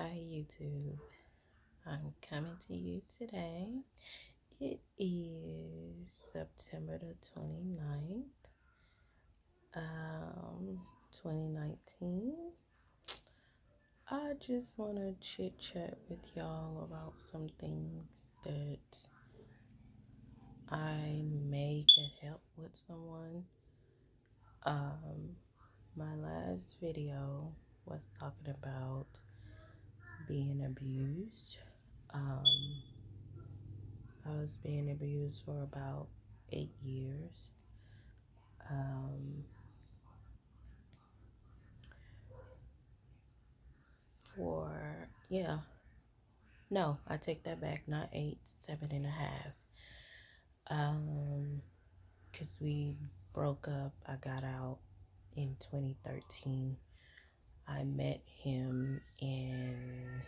Hi YouTube. I'm coming to you today. It is September the 29th, 2019. I just want to chit chat with y'all about some things that I may can help with someone. Um, my last video was talking about being abused. Um, I was being abused for about 8 years. Um, yeah, no, I take that back, not eight, 7.5. Um, because we broke up, I got out in 2013. I met him in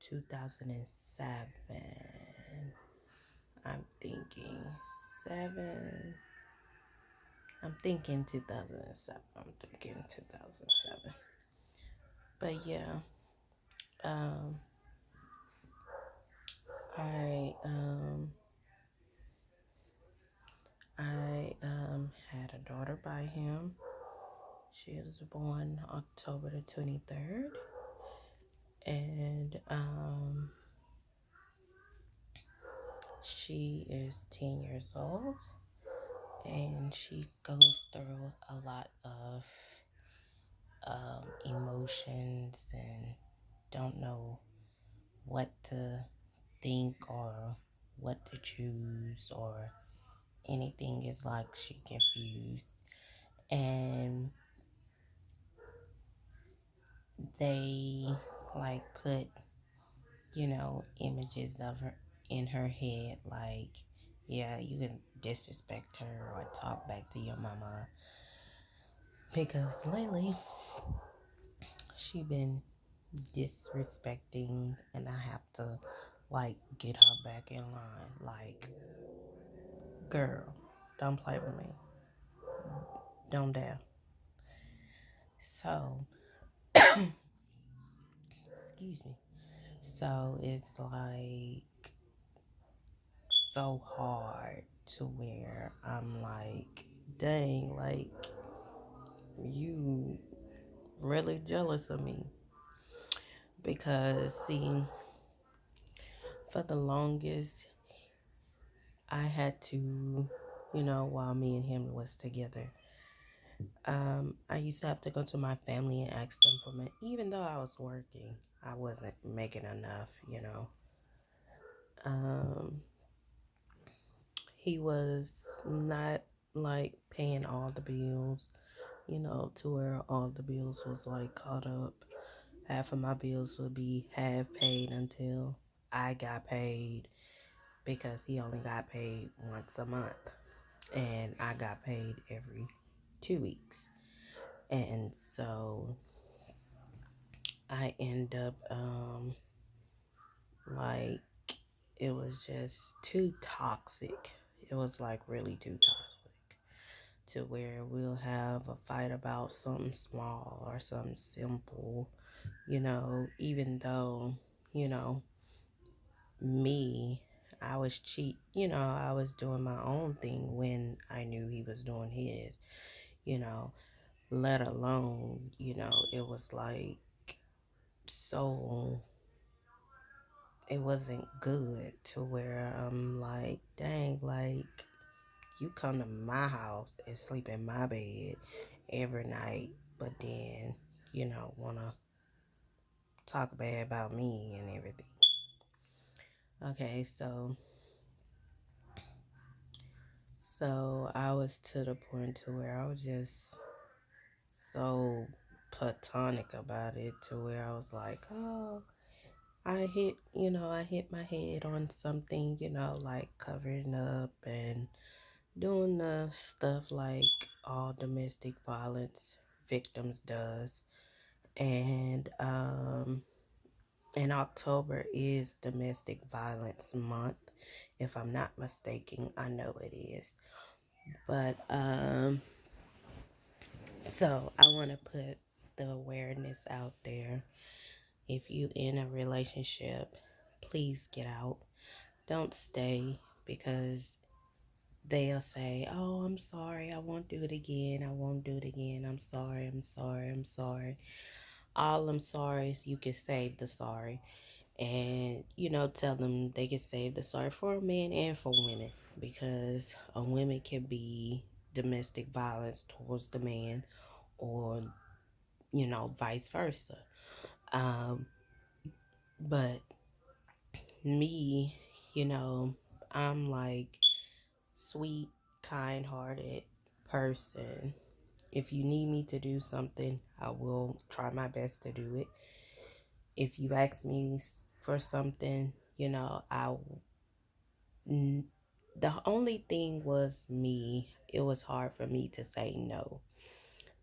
2007. I'm thinking seven. I'm thinking 2007. I'm thinking 2007. But yeah, um, I um I had a daughter by him. She was born October the 23rd, and she is 10 years old, and she goes through a lot of emotions and don't know what to think or what to choose or anything. Is like she confused, and they like put images of her in her head, like, yeah, you can disrespect her or talk back to your mama because lately she been disrespecting, and I have to like get her back in line. Like, girl, don't play with me. Don't dare. So, excuse me. So it's like so hard to where I'm like, dang, like you really jealous of me. Because see, for the longest I had to, while me and him was together, I used to have to go to my family and ask them for money. Even though I was working, I wasn't making enough. Um, he was not like paying all the bills, to where all the bills was like caught up. Half of my bills would be half paid until I got paid, because he only got paid once a month and I got paid every 2 weeks. And so I end up like, it was just too toxic. It was like really too toxic to where we'll have a fight about something small or something simple, even though, you know, me, I was I was doing my own thing when I knew he was doing his, you know, let alone, it was like, so it wasn't good to where I'm like, dang, like, you come to my house and sleep in my bed every night, but then, want to talk bad about me and everything. Okay, so I was to the point to where I was just so platonic about it, to where I was like, oh, I hit my head on something, like covering up and doing the stuff like all domestic violence victims does. And in October is Domestic Violence Month, if I'm not mistaken. I know it is. But so I want to put the awareness out there. If you in a relationship, please get out. Don't stay because they'll say, "Oh, I'm sorry. I won't do it again. I won't do it again. I'm sorry. I'm sorry. I'm sorry." All I'm sorry is you can save the sorry. And, tell them they can save the sorry for men and for women because a woman can be domestic violence towards the man or, vice versa. Um, but me, you know, I'm like sweet, kind hearted person. If you need me to do something, I will try my best to do it. If you ask me for something, the only thing was me. It was hard for me to say no.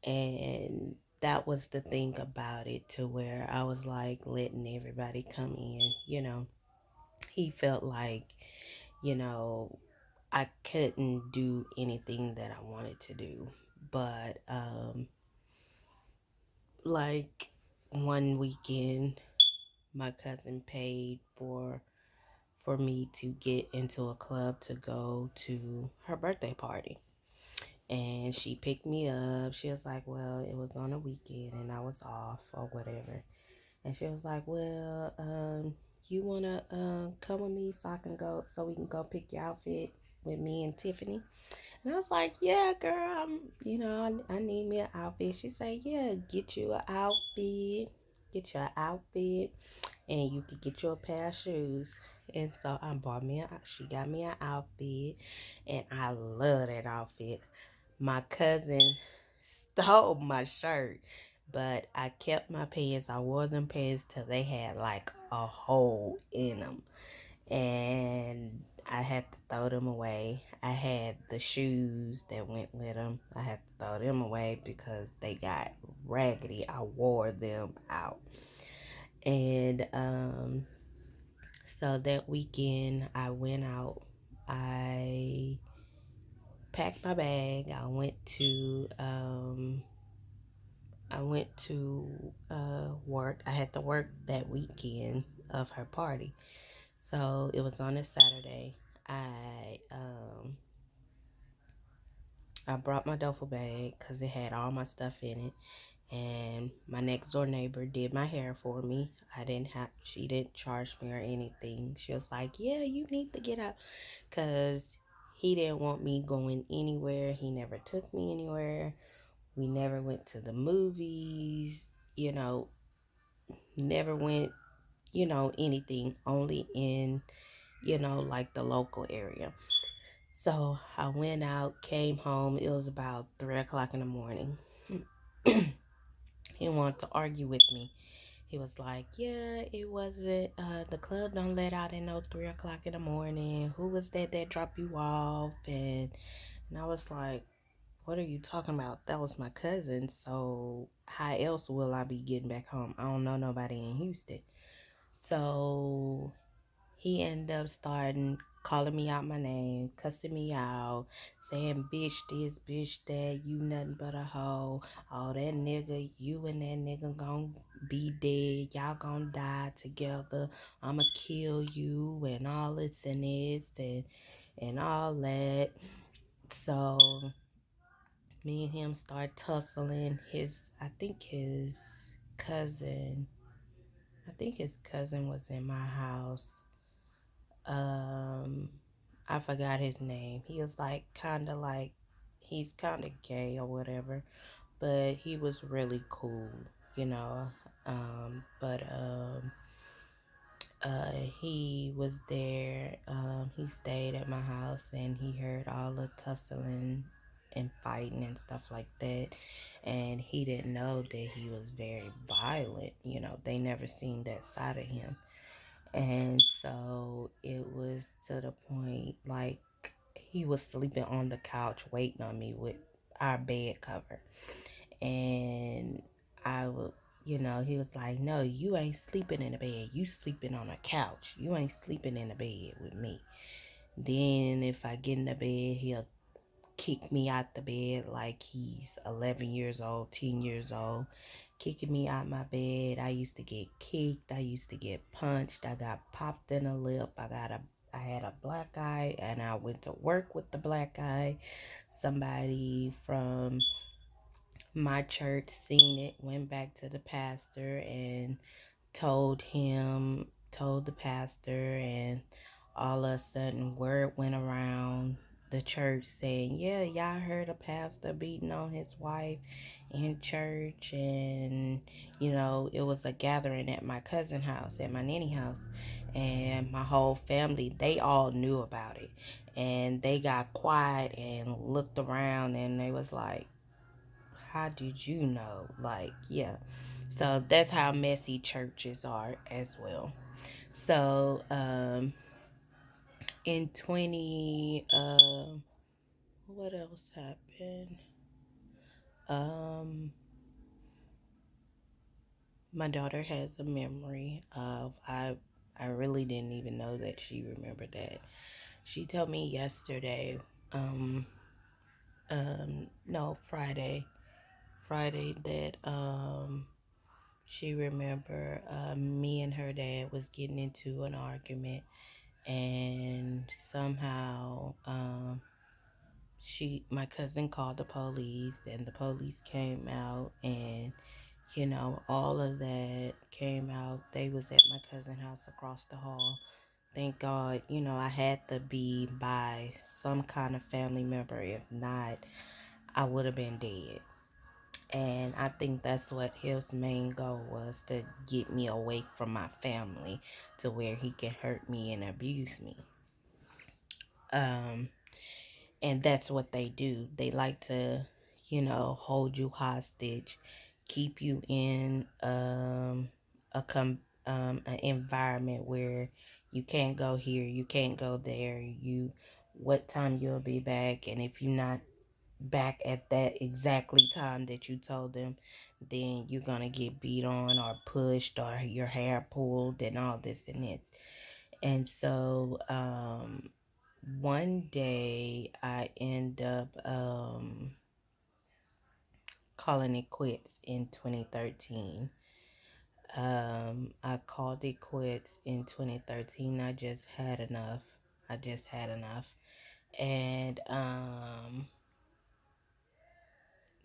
And that was the thing about it to where I was like letting everybody come in. He felt like, you know, I couldn't do anything that I wanted to do. But like one weekend my cousin paid for me to get into a club to go to her birthday party. And she picked me up. She was like, well, it was on a weekend and I was off or whatever. And she was like, well, you want to come with me so I can go, so we can go pick your outfit with me and Tiffany? And I was like, yeah, girl, I need me an outfit. She said, yeah, get you an outfit, and you could get you a pair of shoes. And so she got me an outfit, and I love that outfit. My cousin stole my shirt, but I kept my pants. I wore them pants till they had like a hole in them, and I had to throw them away. I had the shoes that went with them. I had to throw them away because they got raggedy. I wore them out. And so that weekend I went out. I packed my bag. I went to work. I had to work that weekend of her party. So it was on a Saturday. I um I brought my duffel bag because it had all my stuff in it. And my next door neighbor did my hair for me. She didn't charge me or anything. She was like, yeah, you need to get out. Because he didn't want me going anywhere. He never took me anywhere. We never went to the movies, you know, never went, anything, only in, like the local area. So I went out, came home. It was about 3 o'clock in the morning. He wanted to argue with me. He was like, yeah, it wasn't, the club don't let out at no 3 o'clock in the morning. Who was that dropped you off? And I was like, what are you talking about? That was my cousin. So how else will I be getting back home? I don't know nobody in Houston. So he ended up starting calling me out my name, cussing me out, saying bitch this, bitch that, you nothing but a hoe. Oh, that nigga, you and that nigga gonna be dead. Y'all gonna die together. I'ma kill you and all this and this and all that. So me and him start tussling. Cousin, I think his cousin was in my house. um I forgot his name. He was like he's kind of gay or whatever, but he was really cool, you know. But he was there. He stayed at my house and he heard all the tussling and fighting and stuff like that. And he didn't know that he was very violent. They never seen that side of him. And so it was to the point like he was sleeping on the couch waiting on me with our bed cover. And I would, he was like, no, you ain't sleeping in the bed. You sleeping on a couch. You ain't sleeping in the bed with me. Then if I get in the bed, he'll kick me out the bed like he's 11 years old, 10 years old. kicking me out my bed. I used to get kicked. I used to get punched. I got popped in the lip. I had a black eye, and I went to work with the black eye. Somebody from my church seen it, went back to the pastor and told the pastor, and all of a sudden word went around the church saying, yeah, y'all heard a pastor beating on his wife in church. And it was a gathering at my cousin house, at my nanny house, and my whole family, they all knew about it, and they got quiet and looked around, and they was like, how did you know? Like, yeah. So that's how messy churches are as well. So in 20 what else happened? Um my daughter has a memory of I really didn't even know that she remembered that. She told me yesterday, no, Friday that she remember me and her dad was getting into an argument, and somehow my cousin called the police, and the police came out, and all of that came out. They was at my cousin's house across the hall. Thank God, I had to be by some kind of family member. If not, I would have been dead. And I think that's what his main goal was, to get me away from my family to where he can hurt me and abuse me. Um, and that's what they do. They like to, hold you hostage, keep you in an environment where you can't go here, you can't go there. What time you'll be back, and if you're not back at that exactly time that you told them, then you're gonna get beat on or pushed or your hair pulled and all this and this. And so one day I end up calling it quits in 2013. I called it quits in 2013. I just had enough. I just had enough. And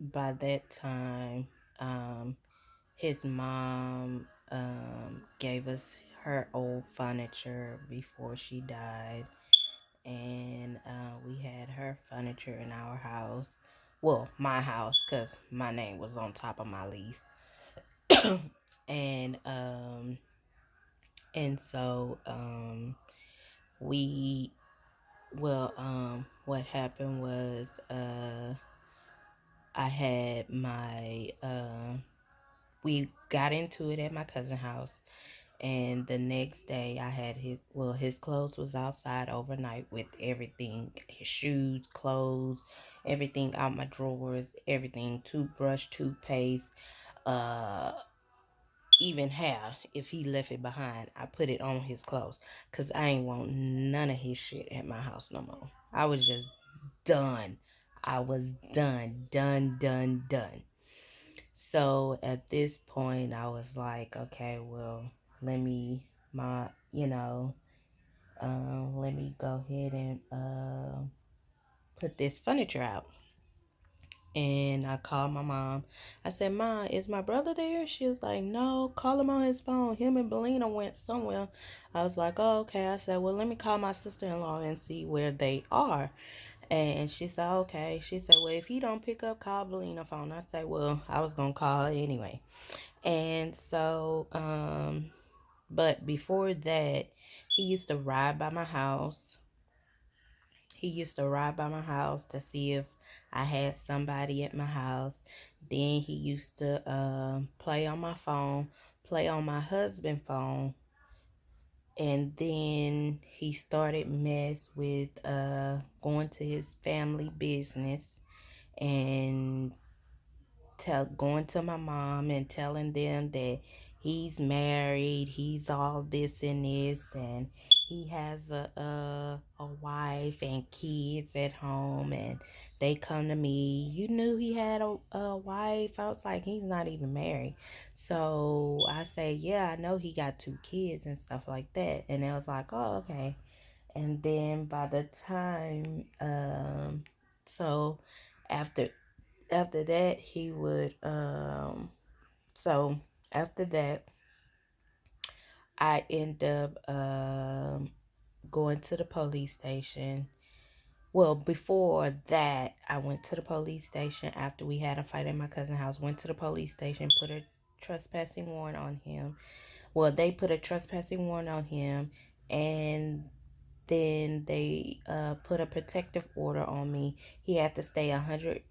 by that time, his mom gave us her old furniture before she died, and we had her furniture in our house. Well, my house, because my name was on top of my lease. and we what happened was I had my we got into it at my cousin's house. And the next day I had his clothes was outside overnight with everything, his shoes, clothes, everything out my drawers, everything, toothbrush, toothpaste, uh, even hair. If he left it behind, I put it on his clothes, because I ain't want none of his shit at my house no more. I was just done. I was done. So at this point, I was like, okay, well, let me my let me go ahead and put this furniture out. And I called my mom. I said, Mom, is my brother there? She was like, no, call him on his phone. Him and Belina went somewhere. I was like, oh, okay. I said, well, let me call my sister-in-law and see where they are. And she said, okay. She said, well, if he don't pick up, call Belina phone. I said, well, I was going to call her anyway. And so, but before that, he used to ride by my house. He used to ride by my house to see if I had somebody at my house. Then he used to play on my phone, play on my husband's phone. And then he started mess with going to his family business and going to my mom and telling them that he's married, he's all this and this, and he has a wife and kids at home, and they come to me. You knew he had a wife? I was like, he's not even married. So I say, yeah, I know he got two kids and stuff like that. And they was like, oh, okay. And then by the time so after after that he would so after that I end up going to the police station. Well, before that, I went to the police station after we had a fight at my cousin's house. Went to the police station, put a trespassing warrant on him. Well, they put a trespassing warrant on him, and then they put a protective order on me. He had to stay 100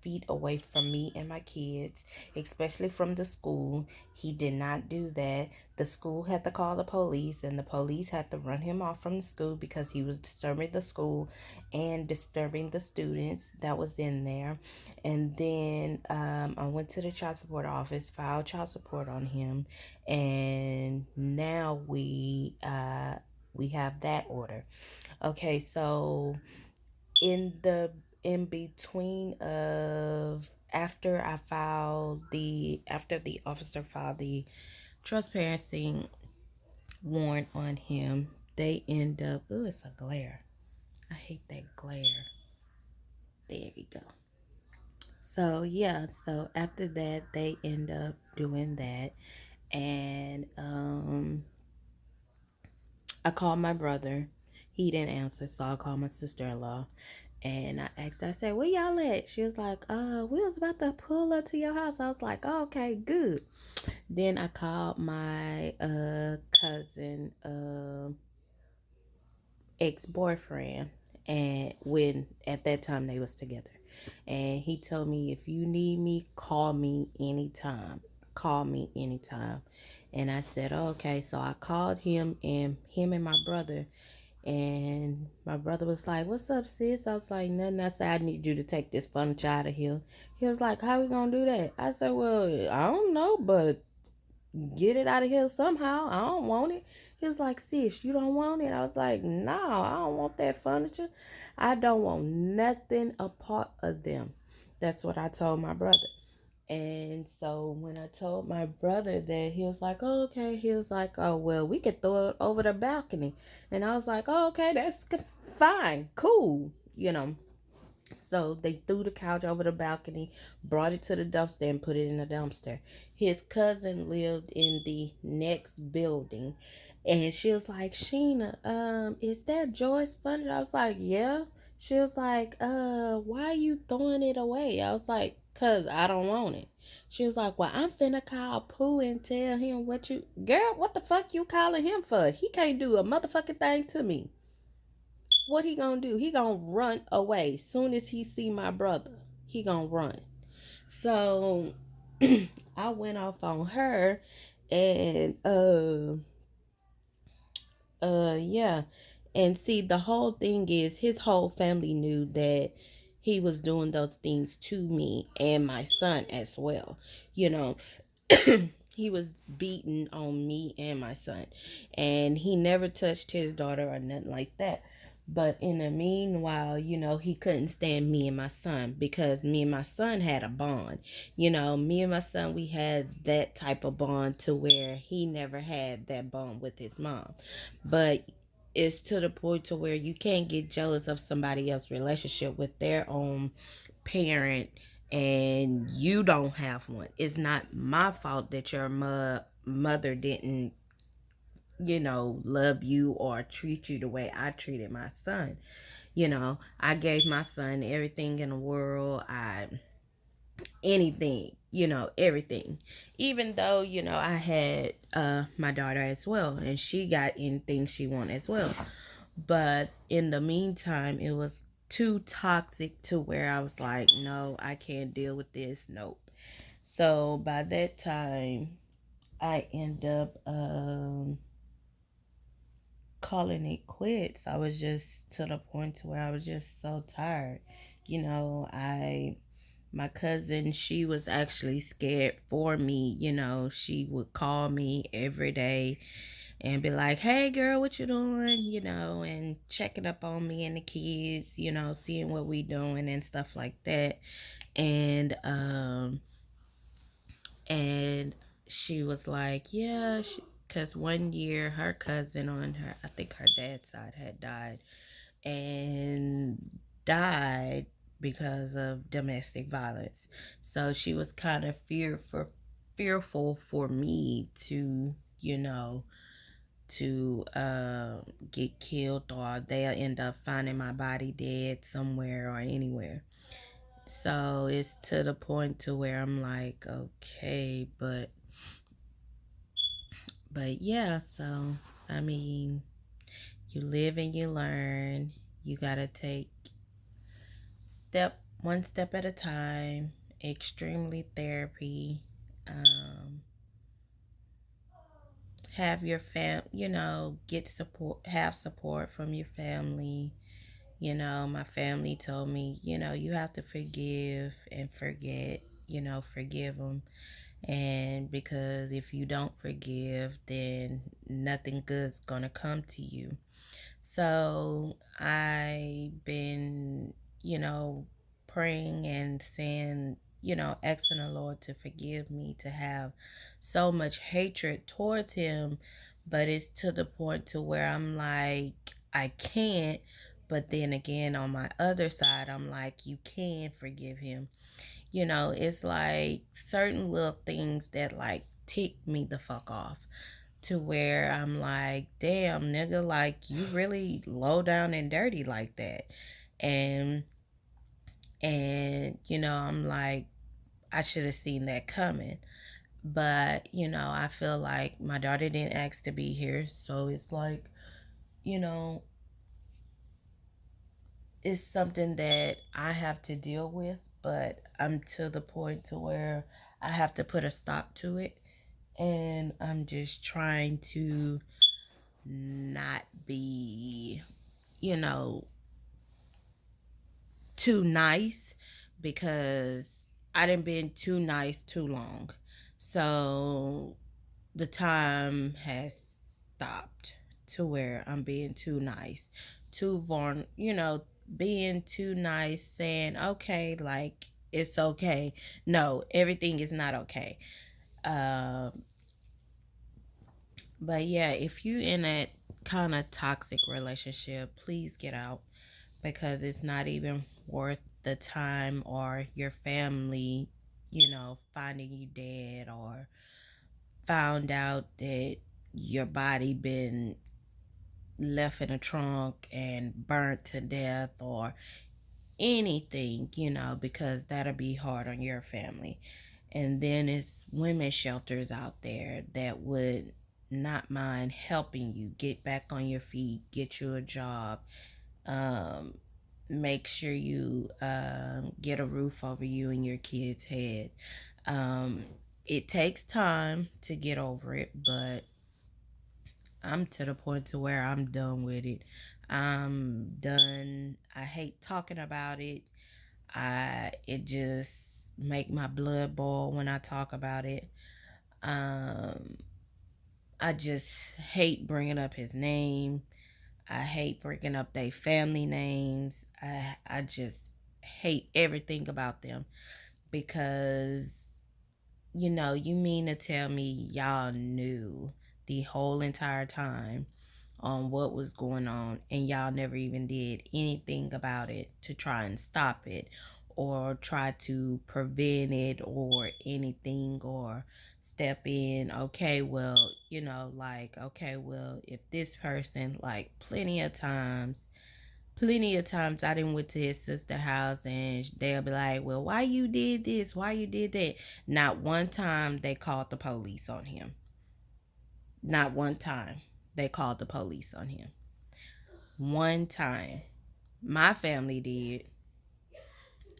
feet away from me and my kids, especially from the school. He did not do that. The school had to call the police, and the police had to run him off from the school because he was disturbing the school and disturbing the students that was in there. And then I went to the child support office, filed child support on him, and now we have that order. Okay, so in between of after the officer filed the trespassing warrant on him, they end up, oh, it's a glare. I hate that glare. There you go. So yeah, so after that they end up doing that, and I called my brother. He didn't answer, so I called my sister-in-law. And I asked her, I said, where y'all at? She was like, we was about to pull up to your house. I was like, oh, okay, good. Then I called my cousin ex-boyfriend, and when at that time they was together. And he told me, if you need me, call me anytime. Call me anytime. And I said, oh, okay. So I called him and my brother. And my brother was like, what's up, sis? I was like, nothing. I said, I need you to take this furniture out of here. He was like, how we gonna do that? I said, well, I don't know, but get it out of here somehow. I don't want it. He was like, sis, you don't want it? I was like, no, I don't want that furniture. I don't want nothing a part of them. That's what I told my brother. And so when I told my brother that, he was like, oh, okay. He was like, oh, well, we could throw it over the balcony. And I was like, oh, okay, that's fine, cool, you know. So they threw the couch over the balcony, brought it to the dumpster, and put it in the dumpster. His cousin lived in the next building, and she was like, Sheena, is that Joy's furniture? I was like, yeah. She was like, why are you throwing it away? I was like, cause I don't want it. She was like, well, I'm finna call Pooh and tell him what you, girl, what the fuck you calling him for? He can't do a motherfucking thing to me. What he gonna do? He gonna run away. Soon as he see my brother, he gonna run. So I went off on her, and yeah. And see, the whole thing is his whole family knew that he was doing those things to me and my son as well. You know, he was beating on me and my son, and he never touched his daughter or nothing like that. But in the meanwhile, he couldn't stand me and my son, because me and my son had a bond. Me and my son, we had that type of bond to where he never had that bond with his mom. But it's to the point to where you can't get jealous of somebody else's relationship with their own parent, and you don't have one. It's not my fault that your mother didn't, love you or treat you the way I treated my son. I gave my son everything in the world. Anything, everything. Even though, I had my daughter as well, and she got anything she wanted as well. But in the meantime, it was too toxic to where I was like, no, I can't deal with this. Nope. So by that time, I end up calling it quits. I was just to the point where I was just so tired. I my cousin, she was actually scared for me. She would call me every day and be like, hey girl, what you doing? And checking up on me and the kids, seeing what we doing and stuff like that. And she was like, yeah, because one year her cousin on her, I think her dad's side had died, and died because of domestic violence. So she was kind of fearful for me to, get killed, or they'll end up finding my body dead somewhere or anywhere. So it's to the point to where I'm like, okay, but yeah, so I mean, you live and you learn. You gotta take one step at a time. Extremely therapy. Um, have your get support, have support from your family. My family told me, you have to forgive and forget, forgive them. And because if you don't forgive, then nothing good's gonna come to you. So I've been, you know, praying and saying, asking the Lord to forgive me to have so much hatred towards him. But it's to the point to where I'm like, I can't. But then again, on my other side, I'm like, you can forgive him. It's like certain little things that like tick me the fuck off, to where I'm like, damn, nigga, like you really low down and dirty like that. And I'm like, I should have seen that coming. But, I feel like my daughter didn't ask to be here, so it's like, you know, it's something that I have to deal with, but I'm to the point to where I have to put a stop to it. And I'm just trying to not be, you know, too nice, because I didn't been too nice too long. So the time has stopped to where I'm being too nice, being too nice, saying, okay, like it's okay. No, everything is not okay. Um, but yeah, if you in a kind of toxic relationship, please get out, because it's not even worth the time, or your family, finding you dead, or found out that your body been left in a trunk and burnt to death, or anything, because that'll be hard on your family. And then it's women shelters out there that would not mind helping you get back on your feet, get you a job, um, make sure you get a roof over you and your kids' head. Um, it takes time to get over it, but I'm to the point to where I'm done with it. I'm done. I hate talking about it. It just make my blood boil when I talk about it. Um, I just hate bringing up his name. I hate bringing up their family names. I just hate everything about them, because you mean to tell me y'all knew the whole entire time on what was going on, and y'all never even did anything about it to try and stop it, or try to prevent it, or anything, or step in. Okay, well, like, okay, well, if this person, like, plenty of times I didn't went to his sister house, and they'll be like, well, why you did this, why you did that. Not one time they called the police on him. Not one time they called the police on him. One time. My family did.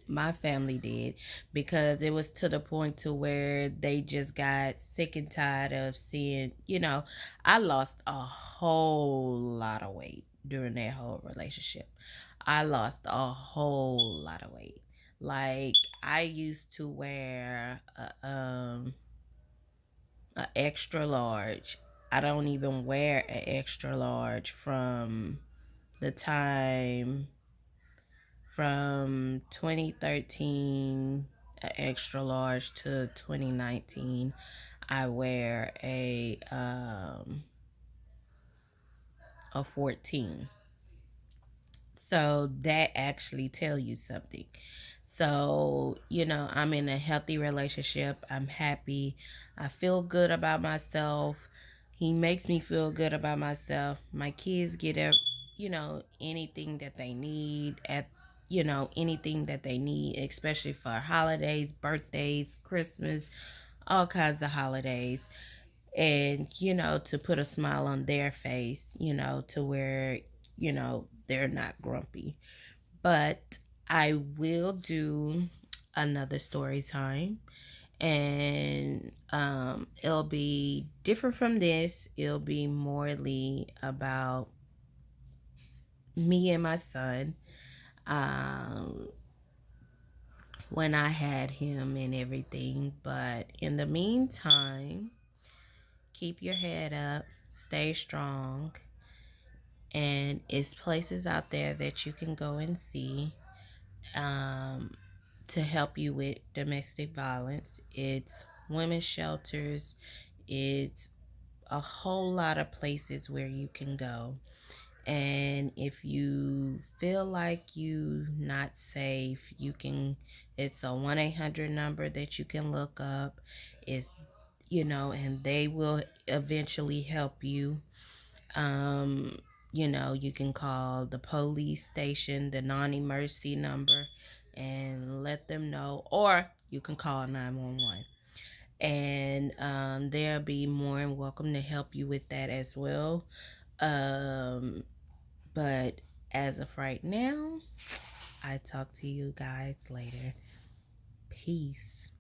My family did, because it was to the point to where they just got sick and tired of seeing, I lost a whole lot of weight during that whole relationship. I lost a whole lot of weight. Like, I used to wear a extra large, I don't even wear an extra large the time from 2013, an extra large, to 2019. I wear a 14. So that actually tell you something. So, I'm in a healthy relationship. I'm happy. I feel good about myself. He makes me feel good about myself. My kids get anything that they need anything that they need, especially for holidays, birthdays, Christmas, all kinds of holidays. And, to put a smile on their face, to where, they're not grumpy. But I will do another story time, and it'll be different from this. It'll be morely about me and my son, um, when I had him and everything. But in the meantime, keep your head up, stay strong, and it's places out there that you can go and see, um, to help you with domestic violence. It's women's shelters, it's a whole lot of places where you can go. And if you feel like you not safe, it's a 1-800 number that you can look up. It's and they will eventually help you. um you can call the police station, the non-emergency number, and let them know, or you can call 911, and they'll be more than welcome to help you with that as well. um but as of right now, I talk to you guys later. Peace.